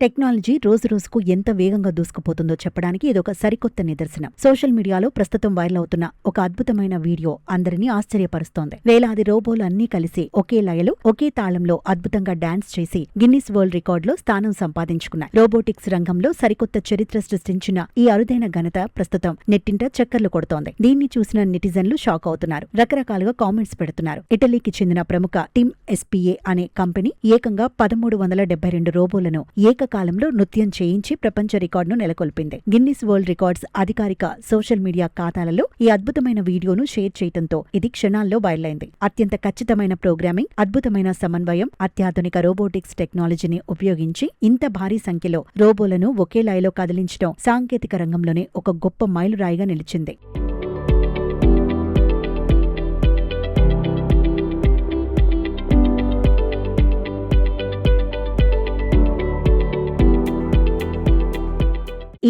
Technology రోజురోజుకు ఎంత వేగంగా దూసుకుపోతుందో చెప్పడానికి ఇదొక సరికొత్త నిదర్శనం. సోషల్ మీడియాలో ప్రస్తుతం వైరల్ అవుతున్న ఒక అద్భుతమైన వీడియో అందరినీ ఆశ్చర్యపరుస్తోంది. వేలాది రోబోలు అన్నీ కలిసి ఒకే లయలో ఒకే తాళంలో అద్భుతంగా డాన్స్ చేసి గిన్నిస్ వరల్డ్ రికార్డులో స్థానం సంపాదించుకున్నాయి. రోబోటిక్స్ రంగంలో సరికొత్త చరిత్ర సృష్టించిన ఈ అరుదైన ఘనత ప్రస్తుతం నెట్టింట చక్కర్లు కొడుతోంది. దీన్ని చూసిన నెటిజన్లు షాక్ అవుతున్నారు. రకరకాలుగా కామెంట్స్ పెడుతున్నారు. ఇటలీకి చెందిన ప్రముఖ టీమ్ ఎస్పీఏ అనే కంపెనీ ఏకంగా 1372 రోబోలను ఏకకాలంలో నృత్యం చేయించి ప్రపంచ రికార్డును నెలకొల్పింది. గిన్నిస్ వరల్డ్ రికార్డ్స్ అధికారిక సోషల్ మీడియా ఖాతాలలో ఈ అద్భుతమైన వీడియోను షేర్ చేయడంతో ఇది క్షణాల్లో వైరల్ అయింది. అత్యంత ఖచ్చితమైన ప్రోగ్రామింగ్, అద్భుతమైన సమన్వయం, అత్యాధునిక రోబోటిక్స్ టెక్నాలజీని ఉపయోగించి ఇంత భారీ సంఖ్యలో రోబోలను ఒకే లయలో కదిలించడం సాంకేతిక రంగంలోనే ఒక గొప్ప మైలురాయిగా నిలిచింది.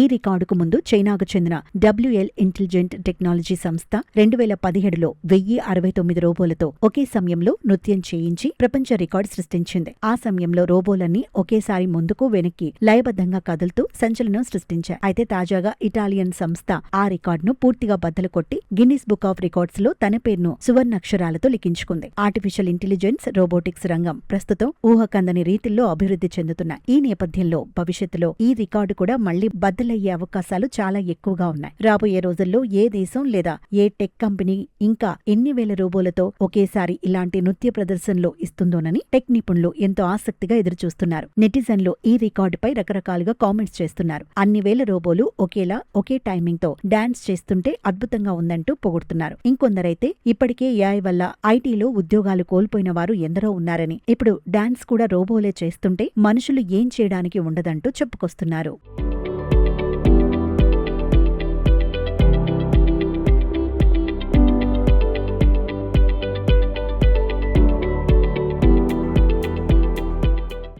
ఈ రికార్డుకు ముందు చైనాకు చెందిన WL ఇంటెలిజెంట్ టెక్నాలజీ సంస్థ 2017లో 1069 రోబోలతో ఒకే సమయంలో నృత్యం చేయించి ప్రపంచ రికార్డు సృష్టించింది. ఆ సమయంలో రోబోలన్నీ ఒకేసారి ముందుకు వెనక్కి లయబద్ధంగా కదులుతూ సంచలనం సృష్టించాయి. అయితే తాజాగా ఇటాలియన్ సంస్థ ఆ రికార్డును పూర్తిగా బద్దలు కొట్టి గిన్నిస్ బుక్ ఆఫ్ రికార్డ్స్ లో తన పేరును సువర్ణాక్షరాలతో లిఖించుకుంది. ఆర్టిఫిషియల్ ఇంటెలిజెన్స్, రోబోటిక్స్ రంగం ప్రస్తుతం ఊహకందని రీతిల్లో అభివృద్ధి చెందుతున్నాయి. ఈ నేపథ్యంలో భవిష్యత్తులో ఈ రికార్డు కూడా మళ్లీ బద్దలయ్యే అవకాశాలు చాలా ఎక్కువగా ఉన్నాయి. రాబోయే రోజుల్లో ఏ దేశం లేదా ఏ టెక్ కంపెనీ ఇంకా ఎన్ని వేల రోబోలతో ఒకేసారి ఇలాంటి నృత్య ప్రదర్శనలో ఇస్తుందోనని టెక్ నిపుణులు ఎంతో ఆసక్తిగా ఎదురుచూస్తున్నారు. నెటిజన్లు ఈ రికార్డుపై రకరకాలుగా కామెంట్స్ చేస్తున్నారు. అన్ని వేల రోబోలు ఒకేలా ఒకే టైమింగ్ తో డాన్స్ చేస్తుంటే అద్భుతంగా ఉందంటూ పొగుడుతున్నారు. ఇంకొందరైతే ఇప్పటికే AI వల్ల ఐటీలో ఉద్యోగాలు కోల్పోయిన వారు ఎందరో ఉన్నారని, ఇప్పుడు డాన్స్ కూడా రోబోలే చేస్తుంటే మనుషులు ఏం చేయడానికి ఉండదంటూ చెప్పుకొస్తున్నారు.